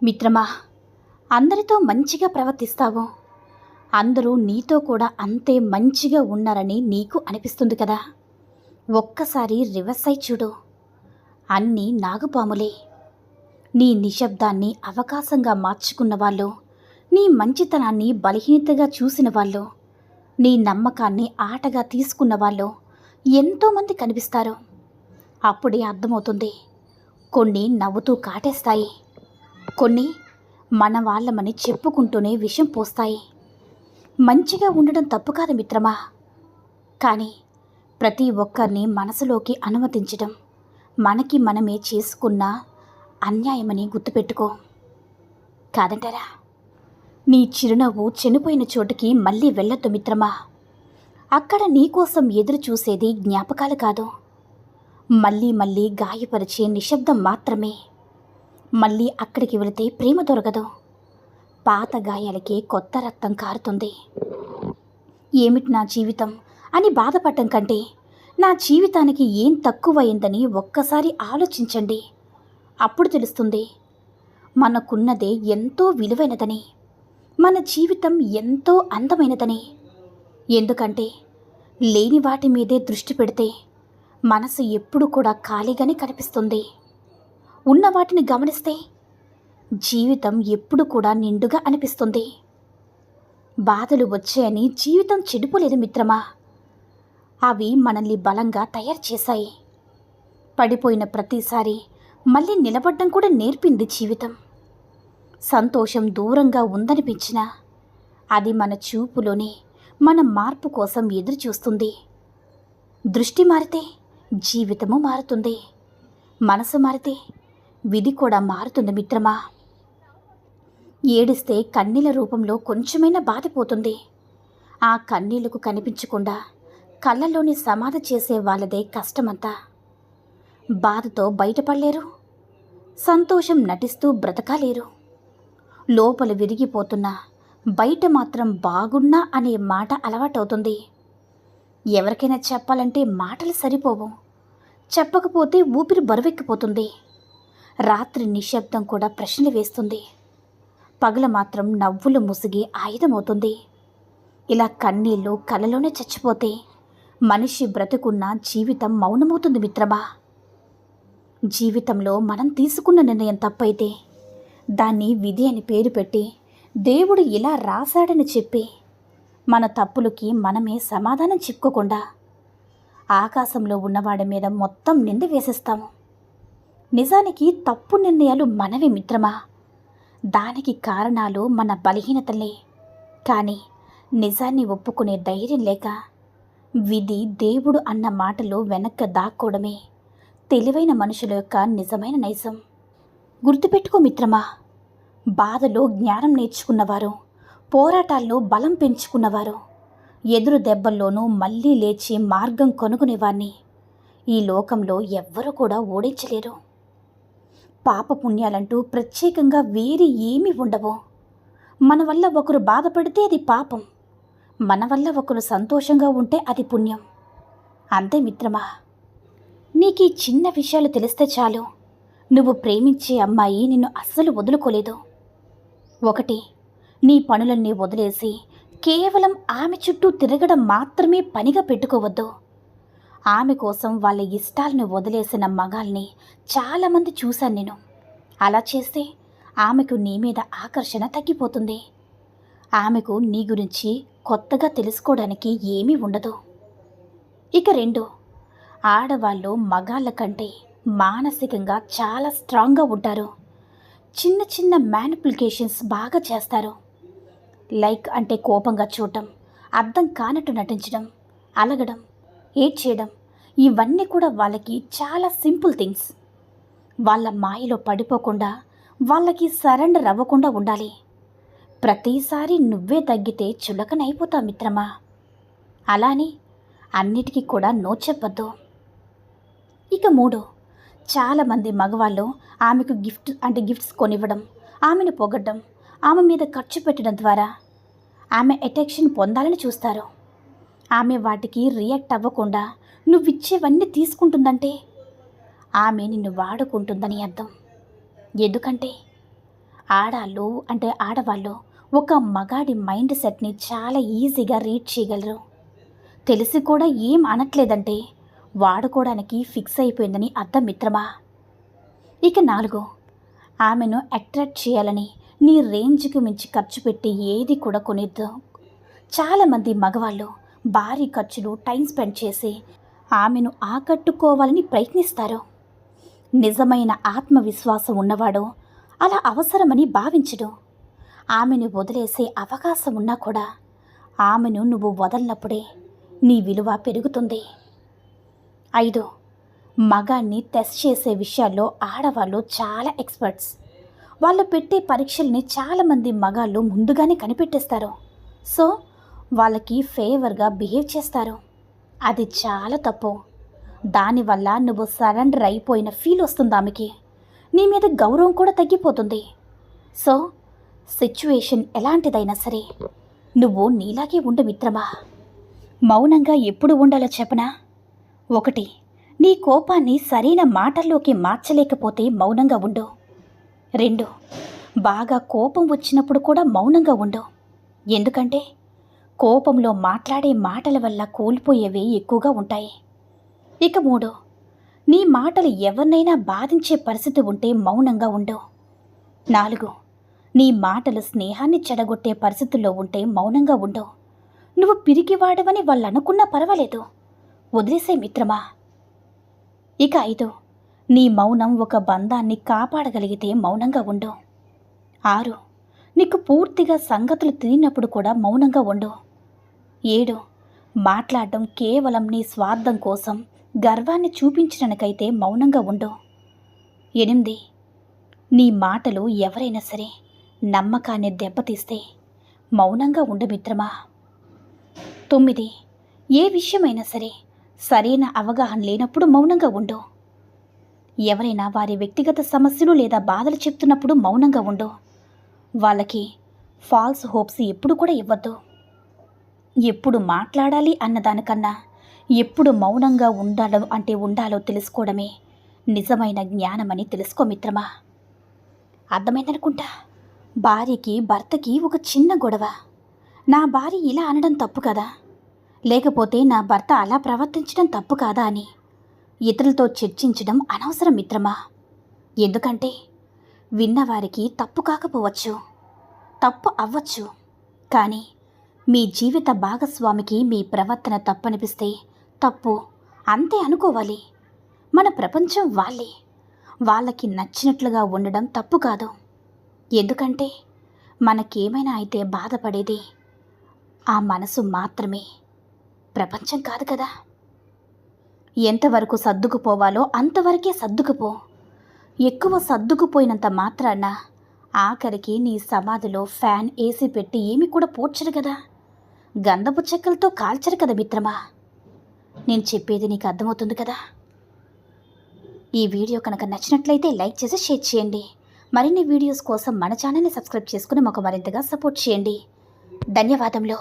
మిత్రమా, అందరితో మంచిగా ప్రవర్తిస్తావు. అందరూ నీతో కూడా అంతే మంచిగా ఉన్నారని నీకు అనిపిస్తుంది కదా. ఒక్కసారి రివర్స్ అయి చూడు. అన్నీ నాగుపాములే. నీ నిశ్శబ్దాన్ని అవకాశంగా మార్చుకున్న వాళ్ళు, నీ మంచితనాన్ని బలహీనతగా చూసిన వాళ్ళు, నీ నమ్మకాన్ని ఆటగా తీసుకున్న వాళ్ళు ఎంతోమంది కనిపిస్తారు. అప్పుడే అర్థమవుతుంది, కొన్ని నవ్వుతూ కాటేస్తాయి, కొన్ని మన వాళ్ళమని చెప్పుకుంటూనే విషం పోస్తాయి. మంచిగా ఉండడం తప్పు కాదు మిత్రమా, కానీ ప్రతి ఒక్కరిని మనసులోకి అనుమతించడం మనకి మనమే చేసుకున్న అన్యాయమని గుర్తుపెట్టుకో. కాదంటారా? నీ చిరునవ్వు చనిపోయిన చోటుకి మళ్ళీ వెళ్ళొద్దు మిత్రమా. అక్కడ నీకోసం ఎదురు చూసేది జ్ఞాపకాలు కాదు, మళ్ళీ మళ్ళీ గాయపరిచే నిశ్శబ్దం మాత్రమే. మళ్ళీ అక్కడికి వెళితే ప్రేమ దొరకదు, పాత గాయాలకి కొత్త రక్తం కారుతుంది. ఏమిటి నా జీవితం అని బాధపడటం కంటే నా జీవితానికి ఏం తక్కువైందని ఒక్కసారి ఆలోచించండి. అప్పుడు తెలుస్తుంది, మనకున్నదే ఎంతో విలువైనదని, మన జీవితం ఎంతో అందమైనదని. ఎందుకంటే లేని వాటి మీదే దృష్టి పెడితే మనసు ఎప్పుడు కూడా ఖాళీగానే కనిపిస్తుంది. ఉన్న వాటిని గమనిస్తే జీవితం ఎప్పుడు కూడా నిండుగా అనిపిస్తుంది. బాధలు వచ్చాయని జీవితం చెడిపోలేదు మిత్రమా, అవి మనల్ని బలంగా తయారు చేశాయి. పడిపోయిన ప్రతిసారి మళ్ళీ నిలబడ్డం కూడా నేర్పింది జీవితం. సంతోషం దూరంగా ఉందనిపించినా అది మన చూపులోనే మన మార్పు కోసం ఎదురు చూస్తుంది. దృష్టి మారితే జీవితము మారుతుంది, మనసు మారితే విధి కూడా మారుతుంది మిత్రమా. ఏడిస్తే కన్నీళ్ళ రూపంలో కొంచెమైనా బాధపోతుంది. ఆ కన్నీళ్లకు కనిపించకుండా కళ్ళలోని సమాధి చేసే వాళ్ళదే కష్టమంతా. బాధతో బయటపడలేరు, సంతోషం నటిస్తూ బ్రతకాలేరు. లోపల విరిగిపోతున్నా బయట మాత్రం బాగున్నా అనే మాట అలవాటవుతుంది. ఎవరికైనా చెప్పాలంటే మాటలు సరిపోవు, చెప్పకపోతే ఊపిరి బరువెక్కిపోతుంది. రాత్రి నిశ్శబ్దం కూడా ప్రశ్నలు వేస్తుంది, పగల మాత్రం నవ్వులు ముసిగి ఆయుధమవుతుంది. ఇలా కన్నీళ్ళు కలలోనే చచ్చిపోతే మనిషి బ్రతుకున్న జీవితం మౌనమవుతుంది మిత్రమా. జీవితంలో మనం తీసుకున్న నిర్ణయం తప్పైతే దాన్ని విధి అని పేరు పెట్టి దేవుడు ఇలా రాశాడని చెప్పి మన తప్పులకి మనమే సమాధానం చెప్పుకోకుండా ఆకాశంలో ఉన్నవాడి మీద మొత్తం నింద వేసేస్తాము. నిజానికి తప్పు నిర్ణయాలు మనవి మిత్రమా, దానికి కారణాలు మన బలహీనతలే. కానీ నిజాన్ని ఒప్పుకునే ధైర్యం లేక విధి దేవుడు అన్న మాటలు వెనక్కి దాక్కోవడమే తెలివైన మనుషుల యొక్క నిజమైన నైజం. గుర్తుపెట్టుకో మిత్రమా, బాధలో జ్ఞానం నేర్చుకున్నవారు, పోరాటాల్లో బలం పెంచుకున్నవారు, ఎదురు దెబ్బల్లోనూ మళ్ళీ లేచి మార్గం కొనుక్కునేవారిని ఈ లోకంలో ఎవ్వరూ కూడా ఓడించలేరు. పాపపుణ్యాలంటూ ప్రత్యేకంగా వేరే ఏమీ ఉండవు. మన వల్ల ఒకరు బాధపడితే అది పాపం, మన వల్ల ఒకరు సంతోషంగా ఉంటే అది పుణ్యం. అంతే మిత్రమా. నీకు ఈ చిన్న విషయాలు తెలిస్తే చాలు, నువ్వు ప్రేమించే అమ్మాయి నిన్ను అస్సలు వదులుకోలేదు. ఒకటి, నీ పనులన్నీ వదిలేసి కేవలం ఆమె చుట్టూ తిరగడం మాత్రమే పనిగా పెట్టుకోవద్దు. ఆమె కోసం వాళ్ళ ఇష్టాలను వదిలేసిన మగాల్ని చాలామంది చూశాను నేను. అలా చేస్తే ఆమెకు నీ మీద ఆకర్షణ తగ్గిపోతుంది. ఆమెకు నీ గురించి కొత్తగా తెలుసుకోవడానికి ఏమీ ఉండదు. ఇక 2, ఆడవాళ్ళు మగాళ్ళ కంటే మానసికంగా చాలా స్ట్రాంగ్గా ఉంటారు. చిన్న చిన్న మ్యానిపులేషన్స్ బాగా చేస్తారు. లైక్ అంటే కోపంగా చూడటం, అర్థం కానట్టు నటించడం, అలగడం, ఏడ్చేయడం, ఇవన్నీ కూడా వాళ్ళకి చాలా సింపుల్ థింగ్స్. వాళ్ళ మాయలో పడిపోకుండా, వాళ్ళకి సరెండర్ అవ్వకుండా ఉండాలి. ప్రతిసారి నువ్వే తగ్గితే చులకనైపోతావు మిత్రమా. అలానే అన్నిటికీ కూడా నో చెప్పద్దు. ఇక 3, చాలామంది మగవాళ్ళు ఆమెకు గిఫ్ట్స్ కొనివ్వడం, ఆమెను పొగడ్డం, ఆమె మీద ఖర్చు పెట్టడం ద్వారా ఆమె అటెన్షన్ పొందాలని చూస్తారు. ఆమె వాటికి రియాక్ట్ అవ్వకుండా నువ్విచ్చేవన్నీ తీసుకుంటుందంటే ఆమె నిన్ను వాడుకుంటుందని అర్థం. ఎందుకంటే ఆడవాళ్ళు ఒక మగాడి మైండ్ సెట్ని చాలా ఈజీగా రీడ్ చేయగలరు. తెలిసి కూడా ఏం అనట్లేదంటే వాడుకోవడానికి ఫిక్స్ అయిపోయిందని అర్థం మిత్రమా. ఇక 4, ఆమెను అట్రాక్ట్ చేయాలని నీ రేంజ్కి మించి ఖర్చు పెట్టి ఏది కూడా కొనిద్దు. చాలామంది మగవాళ్ళు భారీ ఖర్చులు టైం స్పెండ్ చేసి ఆమెను ఆకట్టుకోవాలని ప్రయత్నిస్తారు. నిజమైన ఆత్మవిశ్వాసం ఉన్నవాడు అలా అవసరమని భావించడు. ఆమెను వదిలేసే అవకాశం ఉన్నా కూడా ఆమెను నువ్వు వదలనప్పుడే నీ విలువ పెరుగుతుంది. 5, మగాన్ని టెస్ట్ చేసే విషయాల్లో ఆడవాళ్ళు చాలా ఎక్స్పర్ట్స్. వాళ్ళు పెట్టే పరీక్షల్ని చాలామంది మగాళ్ళు ముందుగానే కనిపెట్టేస్తారు. సో వాళ్ళకి ఫేవర్గా బిహేవ్ చేస్తారు. అది చాలా తప్పు. దానివల్ల నువ్వు సరెండర్ అయిపోయిన ఫీల్ వస్తుంది ఆమెకి. నీ మీద గౌరవం కూడా తగ్గిపోతుంది. సో సిచ్యువేషన్ ఎలాంటిదైనా సరే నువ్వు నీలాగే ఉండు మిత్రమా. మౌనంగా ఎప్పుడు ఉండాలో చెప్పనా? 1, నీ కోపాన్ని సరైన మాటల్లోకి మార్చలేకపోతే మౌనంగా ఉండు. 2, బాగా కోపం వచ్చినప్పుడు కూడా మౌనంగా ఉండు. ఎందుకంటే కోపంలో మాట్లాడే మాటల వల్ల కోల్పోయేవి ఎక్కువగా ఉంటాయి. ఇక 3, నీ మాటలు ఎవరినైనా బాధించే పరిస్థితి ఉంటే మౌనంగా ఉండు. 4, నీ మాటలు స్నేహాన్ని చెడగొట్టే పరిస్థితుల్లో ఉంటే మౌనంగా ఉండు. నువ్వు పిరికివాడవని వాళ్ళు అనుకున్నా పర్వాలేదు, వదిలేసే మిత్రమా. ఇక 5, నీ మౌనం ఒక బంధాన్ని కాపాడగలిగితే మౌనంగా ఉండు. 6, నీకు పూర్తిగా సంగతులు తెలియనప్పుడు కూడా మౌనంగా ఉండు. 7, మాట్లాడడం కేవలం నీ స్వార్థం కోసం గర్వాన్ని చూపించడానికైతే మౌనంగా ఉండు. 8, నీ మాటలు ఎవరైనా సరే నమ్మకాన్ని దెబ్బతీస్తే మౌనంగా ఉండు మిత్రమా. 9, ఏ విషయమైనా సరే సరైన అవగాహన లేనప్పుడు మౌనంగా ఉండు. ఎవరైనా వారి వ్యక్తిగత సమస్యలు లేదా బాధలు చెప్తున్నప్పుడు మౌనంగా ఉండు. వాళ్ళకి ఫాల్స్ హోప్స్ ఎప్పుడు కూడా ఇవ్వద్దు. ఎప్పుడు మాట్లాడాలి అన్నదానికన్నా ఎప్పుడు మౌనంగా ఉండాలో తెలుసుకోవడమే నిజమైన జ్ఞానమని తెలుసుకో మిత్రమా. అర్థమైందనుకుంటా. భార్యకి భర్తకి ఒక చిన్న గొడవ. నా భార్య ఇలా అనడం తప్పు కదా, లేకపోతే నా భర్త అలా ప్రవర్తించడం తప్పు కాదా అని ఇతరులతో చర్చించడం అనవసరం మిత్రమా. ఎందుకంటే విన్నవారికి తప్పు కాకపోవచ్చు, తప్పు అవ్వచ్చు, కానీ మీ జీవిత భాగస్వామికి మీ ప్రవర్తన తప్పనిపిస్తే తప్పు అంతే అనుకోవాలి. మన ప్రపంచం వాళ్ళే. వాళ్ళకి నచ్చినట్లుగా ఉండడం తప్పు కాదు. ఎందుకంటే మనకేమైనా అయితే బాధపడేది ఆ మనసు మాత్రమే, ప్రపంచం కాదు కదా. ఎంతవరకు సర్దుకుపోవాలో అంతవరకే సర్దుకుపో. ఎక్కువ సర్దుకుపోయినంత మాత్రాన ఆఖరికి నీ సమాధిలో ఫ్యాన్ ఏసీ పెట్టి ఏమి కూడా పోడ్చరు కదా, గంధపు చెక్కలతో కాల్చరు కదా మిత్రమా. నేను చెప్పేది నీకు అర్థమవుతుంది కదా. ఈ వీడియో కనుక నచ్చినట్లయితే లైక్ చేసి షేర్ చేయండి. మరిన్ని వీడియోస్ కోసం మన ఛానల్ని సబ్స్క్రైబ్ చేసుకుని మాకు మరింతగా సపోర్ట్ చేయండి. ధన్యవాదములు.